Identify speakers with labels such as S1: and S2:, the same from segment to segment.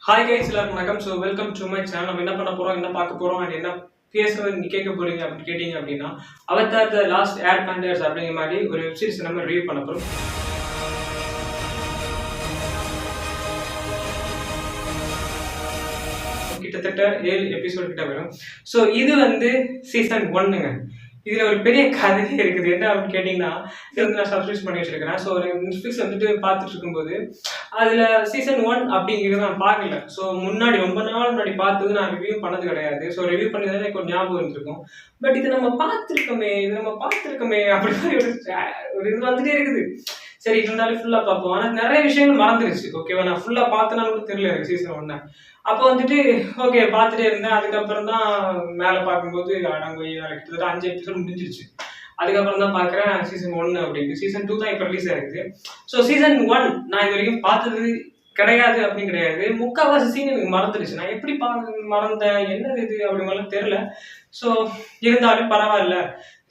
S1: Hi guys, எல்லாருக்கும் வணக்கம். So welcome to my channel. நம்ம என்ன பண்ண போகிறோம், என்ன பார்க்க போகிறோம் அண்ட் என்ன பேசுறது நீங்கள் கேட்க போகிறீங்க அப்படின்னு கேட்டிங்க அப்படின்னா, Avatar the last air benders அப்படிங்கிற மாதிரி ஒரு வெப்சீரிஸ் நம்ம ரிவ்யூ பண்ண போகிறோம். கிட்டத்தட்ட 7 எபிசோட் கிட்ட வரும். ஸோ இது வந்து சீசன் 1ங்க. இதில் ஒரு பெரிய கதையே இருக்குது. என்ன அப்படின்னு கேட்டிங்கன்னா, இது வந்து நான் சப்ஸ்கிரைப் பண்ணி வச்சிருக்கிறேன். ஸோ நெட்ஃப்ளிக்ஸ் வந்துட்டு பார்த்துட்டு இருக்கும்போது அதில் சீசன் 1 அப்படிங்கிறது நான் பார்க்கல. ஸோ முன்னாடி ரொம்ப நாள் முன்னாடி பார்த்தது நான் ரிவ்யூ பண்ணது கிடையாது. ஸோ ரிவ்யூ பண்ணது எனக்கு ஒரு ஞாபகம் இருந்திருக்கும். பட் இது நம்ம பார்த்துருக்கோமே அப்படின்னு ஒரு இது வந்துட்டே இருக்குது. சரி, இருந்தாலும் ஃபுல்லாக பார்ப்போம். ஆனால் நிறைய விஷயங்கள் மறந்துருச்சு. ஓகேவா, நான் ஃபுல்லாக பார்த்தனாலும் கூட தெரியல எனக்கு சீசன் 1. அப்போ வந்துட்டு ஓகே பார்த்துட்டே இருந்தேன். அதுக்கப்புறம் தான் மேலே பார்க்கும்போது அடங்கு கிட்டத்தட்ட 5 எபிசோட் முடிஞ்சிருச்சு. அதுக்கப்புறம் தான் பார்க்குறேன் சீசன் 1 அப்படின்ட்டு. சீசன் 2 தான் இப்போ ரிலீஸ் ஆயிருக்குது. ஸோ சீசன் 1 நான் இது வரைக்கும் பார்த்தது கிடையாது அப்படின்னு கிடையாது. முக்கால்வாசி சீன் எனக்கு மறந்துடுச்சு. நான் எப்படி மறந்தேன், என்னது இது அப்படிங்கலாம் தெரியல. ஸோ இருந்தாலும் பரவாயில்ல,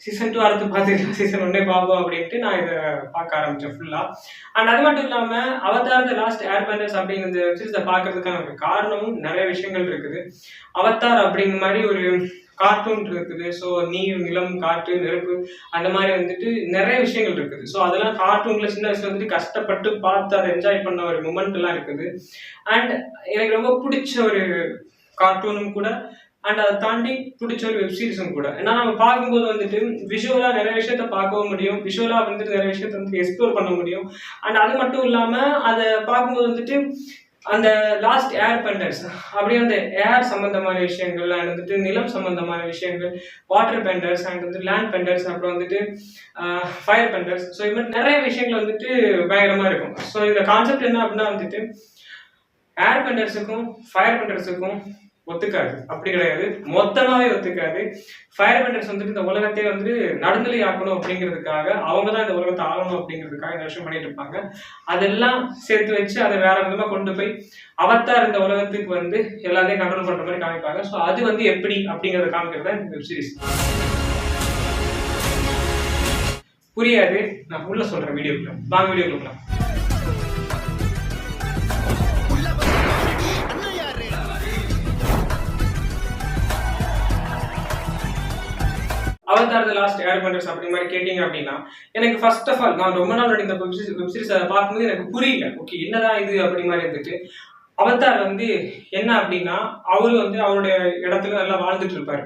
S1: சீசன் 2 அடுத்து பார்த்துக்கலாம், சீசன் 1 பார்ப்போம் அப்படின்ட்டு நான் இதை பார்க்க ஆரம்பித்தேன் ஃபுல்லாக. அண்ட் அது மட்டும் இல்லாமல் Avatar the last air benders அப்படிங்கிற இந்த வெப்சீரிஸை பார்க்கறதுக்கான காரணமும் நிறைய விஷயங்கள் இருக்குது. அவதார் அப்படிங்கிற மாதிரி ஒரு கார்ட்டூன் இருக்குது. ஸோ நீர், நிலம், காற்று, நெருப்பு அந்த மாதிரி வந்துட்டு நிறைய விஷயங்கள் இருக்குது. ஸோ அதெல்லாம் கார்ட்டூன்ல சின்ன வயசுல வந்துட்டு கஷ்டப்பட்டு பார்த்து அதை என்ஜாய் பண்ண ஒரு மூமெண்ட் எல்லாம் இருக்குது. அண்ட் எனக்கு ரொம்ப பிடிச்ச ஒரு கார்ட்டூனும் கூட, அண்ட் அதை தாண்டி பிடிச்ச ஒரு வெப்சீரிஸும் கூட. ஏன்னா நம்ம பார்க்கும்போது வந்துட்டு விஷுவலாக நிறைய விஷயத்த பார்க்கவும் முடியும், விஷுவலாக வந்துட்டு நிறைய விஷயத்த வந்துட்டு எக்ஸ்ப்ளோர் பண்ண முடியும். அண்ட் அது மட்டும் இல்லாமல் அதை பார்க்கும்போது வந்துட்டு அந்த லாஸ்ட் ஏர் பெண்டர்ஸ் அப்படியே அந்த ஏர் சம்பந்தமான விஷயங்கள், அண்ட் வந்துட்டு நிலம் சம்பந்தமான விஷயங்கள், வாட்டர் பெண்டர்ஸ், அண்ட் வந்து லேண்ட் பெண்டர்ஸ், அப்புறம் வந்துட்டு ஃபயர் பெண்டர்ஸ். ஸோ இது மாதிரி நிறைய விஷயங்கள் வந்துட்டு பயங்கரமாக இருக்கும். ஸோ இந்த கான்செப்ட் என்ன அப்படின்னா வந்துட்டு ஏர் பெண்டர்ஸுக்கும் ஃபயர் பெண்டர்ஸுக்கும் ஒத்துக்காது. அப்படி கிடையாது, மொத்தமாவே ஒத்துக்காது. ஃபயர் பெண்டர்ஸ் வந்துட்டு இந்த உலகத்தையே வந்துட்டு நடுநிலை ஆக்கணும் அப்படிங்கிறதுக்காக, அவங்க தான் இந்த உலகத்தை ஆளணும் அப்படிங்கிறதுக்காக இந்த விஷயம் பண்ணிட்டு இருப்பாங்க. அதெல்லாம் சேர்த்து வச்சு அதை வேற விதமா கொண்டு போய் அவதார் இந்த உலகத்துக்கு வந்து எல்லாத்தையும் கண்ட்ரோல் பண்ற மாதிரி காமிப்பாங்க. ஸோ அது வந்து எப்படி அப்படிங்கிறத காமிக்கிறது இந்த வெப் சீரிஸ். புரியாது, நான் உள்ள சொல்றேன் வீடியோக்குள்ள. வாங்க வீடியோக்குள்ள. Avatar the last air benders அப்படி மாதிரி கேட்டிங்க அப்படின்னா, எனக்கு ஃபர்ஸ்ட் ஆஃப் ஆல் நான் ரொம்ப நாள் இந்த வெப்சீரிஸ் அதை பார்க்கும்போது எனக்கு புரியல. ஓகே என்னதான் இது அப்படி மாதிரி இருந்துட்டு, அவதார் வந்து என்ன அப்படின்னா, அவரு வந்து அவருடைய இடத்துல நல்லா வாழ்ந்துட்டு இருப்பாரு.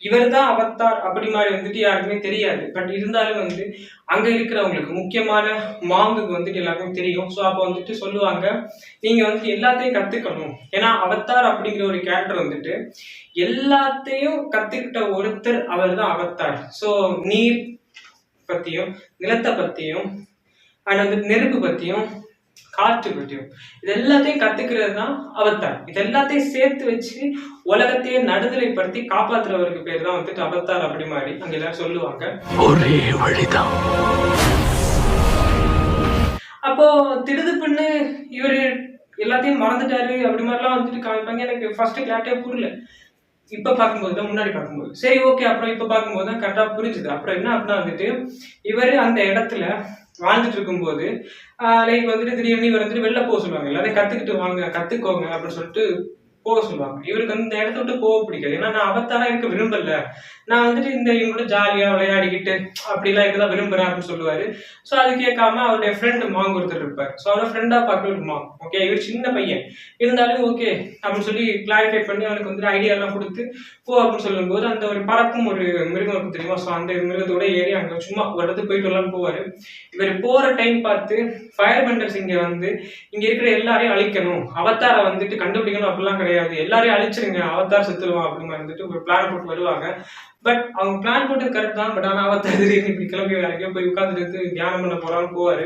S1: இவர் தான் அவதார் அப்படி மாதிரி வந்துட்டு யாருக்குமே தெரியாது. பட் இருந்தாலும் வந்து அங்க இருக்கிறவங்களுக்கு, முக்கியமான மாங்குக்கு வந்துட்டு எல்லாருக்கும் தெரியும். ஸோ அப்போ வந்துட்டு சொல்லுவாங்க, நீங்க வந்துட்டு எல்லாத்தையும் கத்துக்கணும். ஏன்னா அவதார் அப்படிங்கிற ஒரு கேரக்டர் வந்துட்டு எல்லாத்தையும் கத்துக்கிட்ட ஒருத்தர் அவர் தான் அவதார். ஸோ நீர் பத்தியும், நிலத்தை பத்தியும், அண்ட் வந்துட்டு நெருப்பு பத்தியும், காற்று பற்றியும், இது எல்லாத்தையும் கத்துக்கிறது தான் அவதார். இது எல்லாத்தையும் சேர்த்து வச்சு உலகத்தையே நடுநிலைப்படுத்தி காப்பாத்துறவருக்கு பேர் தான் வந்துட்டு அவதார் அப்படி மாதிரி அங்க எல்லாரும் சொல்லுவாங்க. ஒரே வழிதான். அப்போ திடுதுப்புன்னு இவரு எல்லாத்தையும் மறந்துட்டாரு அப்படி மாதிரிலாம் வந்துட்டு காமிப்பாங்க. எனக்கு ஃபர்ஸ்ட் கிளாரிட்டியா புரியல. இப்ப பார்க்கும்போது தான், முன்னாடி பார்க்கும்போது சரி ஓகே, அப்புறம் இப்ப பார்க்கும்போது தான் கரெக்டா புரிஞ்சுது. அப்புறம் என்ன அப்படின்னா வந்துட்டு இவரு அந்த இடத்துல வாழ்ந்துட்டு இருக்கும்போது லைக் வந்துட்டு திடீர்னு இவர் வந்துட்டு வெளில போக சொல்லுவாங்க. எல்லாத்தையும் கத்துக்கிட்டு வாங்க, கத்துக்கோங்க அப்படின்னு சொல்லிட்டு போக சொல்லுவாங்க. இவருக்கு வந்து இந்த இடத்த விட்டு போக பிடிக்காது. ஏன்னா நான் அவத்தாரா இருக்க விரும்பல, நான் வந்துட்டு இந்த இவங்களோட ஜாலியா விளையாடிக்கிட்டு அப்படிலாம் இருக்கதான் விரும்புறேன் அப்படின்னு சொல்லுவாரு. ஸோ அது கேட்காம அவருடைய ஃப்ரெண்ட் மாங் ஒருத்தர் இருப்பார். ஸோ அவரோட ஃப்ரெண்டா பார்க்க ஒரு மாங். ஓகே, இவர் சின்ன பையன் இருந்தாலும் ஓகே அப்படின்னு சொல்லி கிளாரிஃபை பண்ணி அவனுக்கு வந்துட்டு ஐடியா எல்லாம் கொடுத்து போ அப்படின்னு சொல்லும்போது, அந்த ஒரு பறக்கும் ஒரு மிருகம் இருக்கும் தெரியுமா? ஸோ அந்த மிருகத்தோட ஏறி அங்கே சும்மா ஒரு இடத்துக்கு போயிட்டு வரலான்னு போவாரு. இவர் போற டைம் பார்த்து ஃபயர் பெண்டர்ஸ் இங்க வந்து இங்க இருக்கிற எல்லாரையும் அழிக்கணும், அவதாரை வந்துட்டு கண்டுபிடிக்கணும் அப்படிலாம் கிடையாது, எல்லாரையும் அழிச்சிருங்க, அவதார் செத்துருவான் அப்படின்னு வந்துட்டு ஒரு பிளான் போட்டு வருவாங்க. பட் அவங்க பிளான் போட்டு கரெக்ட் தான். பட் ஆனால் அவதார் திடீர்னு இப்படி கிளம்பி வேலைக்கோ போய் உட்காந்துட்டு தியானம் பண்ண போறான்னு போவாரு.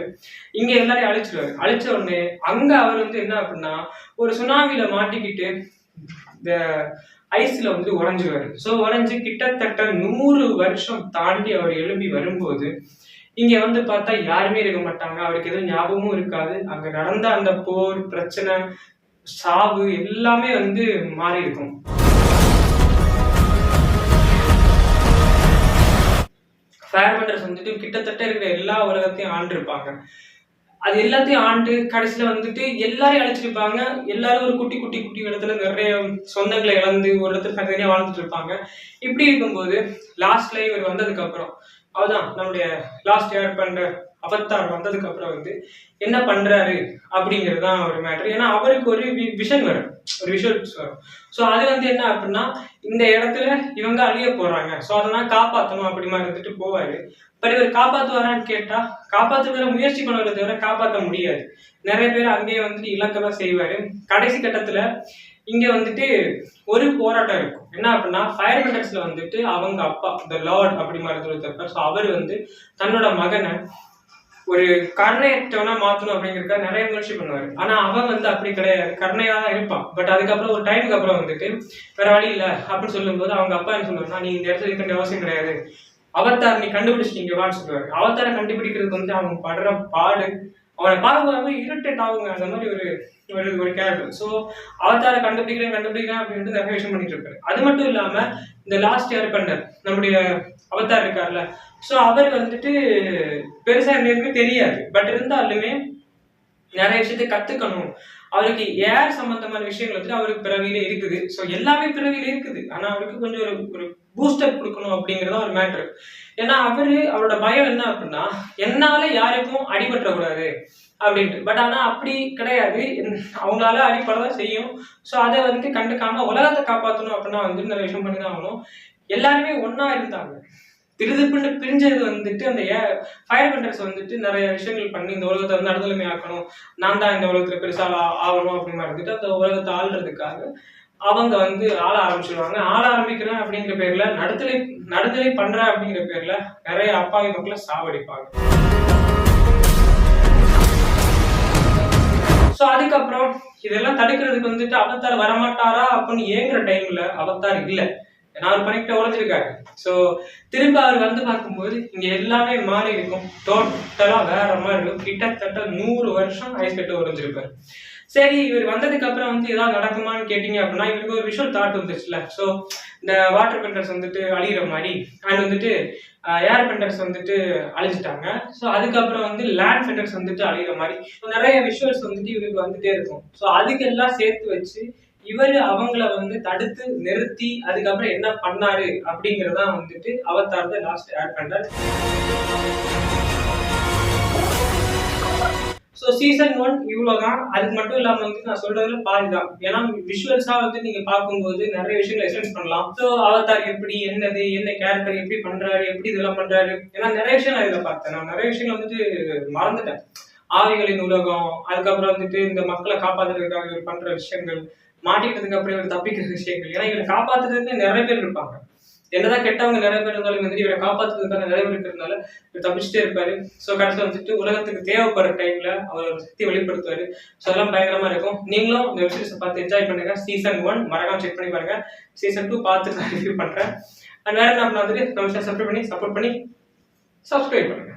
S1: இங்க எல்லாரையும் அழிச்சிருவாரு. அழிச்ச உடனே அங்க அவர் வந்து என்ன அப்படின்னா ஒரு சுனாமியில மாட்டிக்கிட்டு இந்த ஐஸ்ல வந்து உறைஞ்சிருவாரு. ஸோ உறைஞ்சு கிட்டத்தட்ட 100 வருஷம் தாண்டி அவர் எழும்பி வரும்போது இங்க வந்து பார்த்தா யாருமே இருக்க மாட்டாங்க. அவருக்கு எதுவும் ஞாபகமும் இருக்காது. அங்க நடந்த அந்த போர், பிரச்சனை, சாவு எல்லாமே வந்து மாறி இருக்கும். ஃபயர் பெண்டர்ஸ் வந்துட்டு கிட்டத்தட்ட இருக்கிற எல்லா உலகத்தையும் ஆண்டிருப்பாங்க. அது எல்லாத்தையும் ஆண்டு கடைசியில வந்துட்டு எல்லாரையும் அழைச்சிருப்பாங்க. எல்லாரும் ஒரு குட்டி குட்டி குட்டி இடத்துல நிறைய சொந்தங்களை இழந்து ஒரு இடத்துல தனித்தனியா வாழ்ந்துட்டு இருப்பாங்க. இப்படி இருக்கும்போது லாஸ்ட்ல இவர் வந்ததுக்கு அப்புறம் அதுதான் நம்முடைய லாஸ்ட் ஏர் பண்ற அவதார் வந்ததுக்கு அப்புறம் வந்து என்ன பண்றாரு அப்படிங்கிறது தான் ஒரு மேட்டர். ஏன்னா அவருக்கு ஒரு விஷன் வரும், ஒரு விஷுவல்ஸ் வரும். ஸோ அது வந்து என்ன அப்படின்னா இந்த இடத்துல இவங்க அழிய போறாங்க, ஸோ அதெல்லாம் காப்பாற்றணும் அப்படி மாதிரி இருந்துட்டு போவாரு. பட் இவர் காப்பாற்றுவாரான்னு கேட்டா காப்பாற்றுற முயற்சி பண்ணுவதை தவிர காப்பாற்ற முடியாது. நிறைய பேர் அங்கேயே வந்துட்டு இலக்கதான் செய்வாரு. கடைசி கட்டத்துல இங்க வந்துட்டு ஒரு போராட்டம் இருக்கும். என்ன அப்படின்னா ஃபயர் பிரிகேட்ஸ்ல வந்துட்டு அவங்க அப்பா த லார்ட் அப்படி மாதிரி இருப்பார். ஸோ அவர் வந்து தன்னோட மகனை ஒரு கருணையற்றவனா மாத்தணும் அப்படிங்கிறதுக்காக நிறைய முயற்சி பண்ணுவாரு. ஆனா அவன் வந்து அப்படி கிடையாது, கருணையா தான் இருப்பான். பட் அதுக்கப்புறம் ஒரு டைமுக்கு அப்புறம் வந்துட்டு வேற வழி இல்லை அப்படின்னு சொல்லும் போது அவங்க அப்பா என்ன சொல்லுவாருன்னா, நீ இந்த இடத்துல இருக்க வேண்டிய அவசியம் கிடையாது, அவதார் நீ கண்டுபிடிச்சிட்டீங்க வான்னு சொல்லுவாரு. அவதாரை கண்டுபிடிக்கிறதுக்கு வந்து அவங்க படுற பாடு, அவனை பார்க்கும்போது இரிட்டேட் ஆகுங்க. அந்த மாதிரி ஒரு ஒரு கேரக்டர். ஸோ அவதாரை கண்டுபிடிக்கிறேன் அப்படின்ட்டு நிறைய விஷயம் பண்ணிட்டு இருப்பாரு. அது மட்டும் இல்லாம இந்த லாஸ்ட் ஏர் பண்டர் நம்முடைய அவதார் இருக்கார்ல, ஸோ அவர் வந்துட்டு பெருசா எதுவுமே தெரியாது. பட் இருந்தாலுமே நிறைய விஷயத்தை கத்துக்கணும். அவருக்கு ஏர் சம்பந்தமான விஷயங்கள் வந்துட்டு அவருக்கு பிறவியில இருக்குது. ஸோ எல்லாமே பிறவியில இருக்குது. ஆனா அவருக்கு கொஞ்சம் ஒரு பூஸ்டப் கொடுக்கணும் அப்படிங்கிறதா ஒரு மேட்ரு. ஏன்னா அவரோட பயம் என்ன அப்படின்னா என்னால யாருக்கும் அடிபற்றக்கூடாது அப்படின்ட்டு. பட் ஆனா அப்படி கிடையாது, அவங்களால அடிப்படதான் செய்யும். ஸோ அதை வந்து கண்டுக்காம உலகத்தை காப்பாற்றணும் அப்படின்னா வந்து நிறைய விஷயம் பண்ணிதான் ஆகணும். எல்லாருமே ஒன்னா இருந்தாங்க. திருதுப்புன்னு பிரிஞ்சது வந்துட்டு அந்த ஃபயர் பண்டர்ஸ் வந்துட்டு நிறைய விஷயங்கள் பண்ணி இந்த உலகத்தை வந்து நடுநிலைமை ஆக்கணும், நான் தான் இந்த உலகத்துல பெருசா ஆகணும் அப்படின்னு இருந்துட்டு அந்த உலகத்தை ஆள்றதுக்காக அவங்க வந்து ஆள ஆரம்பிச்சிருவாங்க. ஆள ஆரம்பிக்கிறேன் அப்படிங்கிற பேர்ல நடுநிலை பண்றேன் அப்படிங்கிற பேர்ல நிறைய அப்பாவி மக்களை சாவடிப்பாங்க. ஸோ அதுக்கப்புறம் இதெல்லாம் தடுக்கிறதுக்கு வந்துட்டு அவதார் வரமாட்டாரா அப்படின்னு ஏங்குற டைம்ல அவதார் இல்லை. நான் ஒரு பணிக்கிட்ட உழைச்சிருக்காரு. ஸோ திரும்ப அவர் வந்து பார்க்கும்போது இங்க எல்லாமே மாறி இருக்கும், டோட்டலா வேற மாதிரி இருக்கும். கிட்டத்தட்ட 100 வருஷம் ஐஸ் கட்ட உறைஞ்சிருப்பாரு. சரி, இவர் வந்ததுக்கு அப்புறம் வந்து ஏதாவது நடக்குமான்னு கேட்டீங்க அப்படின்னா இவருக்கு ஒரு விஷுவல் தாட் வந்துச்சுல. ஸோ இந்த வாட்டர் பெண்டர்ஸ் வந்துட்டு அழிகிற மாதிரி அண்ட் வந்துட்டு ஏர் பெண்டர்ஸ் வந்துட்டு அழிஞ்சிட்டாங்க. ஸோ அதுக்கப்புறம் வந்து லேண்ட் பெண்டர்ஸ் வந்துட்டு அழிகிற மாதிரி நிறைய விஷுவல்ஸ் வந்துட்டு இவருக்கு வந்துட்டே இருக்கும். ஸோ அதுக்கெல்லாம் சேர்த்து வச்சு இவர் அவங்கள வந்து தடுத்து நிறுத்தி அதுக்கப்புறம் என்ன பண்ணாரு அப்படிங்கறதா வந்துட்டு அவதார் லாஸ்ட் ஏர் பண்டர். ஸோ சீசன் 1 இவ்வளவுதான். அதுக்கு மட்டும் இல்லாம வந்து நான் சொல்றதுல பாதிதான். ஏன்னா விஷுவல்ஸா வந்து நீங்க பார்க்கும்போது நிறைய விஷயங்கள் எக்ஸ்பீரியன்ஸ் பண்ணலாம். ஸோ அவதார் எப்படி, என்னது, என்ன கேரக்டர், எப்படி பண்றாரு, எப்படி இதெல்லாம் பண்றாரு, ஏன்னா நிறைய விஷயம் நான் இதுல பார்த்தேன். நான் நிறைய விஷயங்கள் வந்துட்டு மறந்துட்டேன். ஆவிகளின் உலகம், அதுக்கப்புறம் வந்துட்டு இந்த மக்களை காப்பாத்துறதுக்காக இவர் பண்ற விஷயங்கள், மாட்டிக்கிட்டதுக்கு அப்புறம் இவர் தப்பிக்கிற விஷயங்கள். ஏன்னா இவரை காப்பாத்துறதுக்கு நிறைய பேர் இருப்பாங்க. என்னதான் கெட்டவங்க நிறைய பேர் இருந்தாலும் வந்துட்டு இவரை காப்பாத்துறதுக்கான நிறைய பேர் இருக்கிறதுனால இவர் தப்பிச்சுட்டே இருப்பாரு. ஸோ கடைசியில் வந்துட்டு உலகத்துக்கு தேவைப்படுற டைம்ல அவர் சக்தி வெளிப்படுத்துவாரு. ஸோ அதெல்லாம் பயங்கரமா இருக்கும். நீங்களும் இந்த வெப்சீரிஸை பார்த்து என்ஜாய் பண்ணுங்க. சீசன் 1 மறக்காம செக் பண்ணி பாருங்க. சீசன் 2 பார்த்து நான் ரிவ்யூ பண்றேன். அண்ட் வேற என்ன வந்துட்டு நம்ம சப்ஸ்கிரைப் பண்ணி சப்போர்ட் பண்ணி சப்ஸ்கிரைப் பண்ணுங்க.